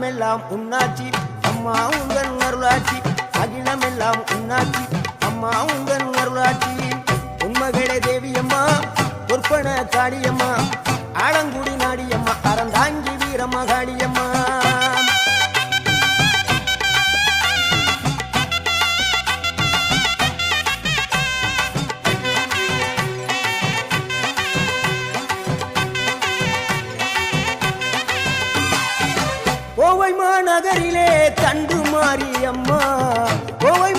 அகிலமெல்லாம் உன்னாட்சி அம்மா உந்தன் அருளாட்சி அகிலமெல்லாம் உன்னாட்சி அம்மா உந்தன் அருளாட்சி உண்மகளே தேவியம்மா பொற்பன காளியம்மா ஆலங்குடி நாடியம்மா அறந்தாங்கி வீரம்மா காளியம்மா கோவை மாநகரிலே தண்டு மாரியம்மா கோவை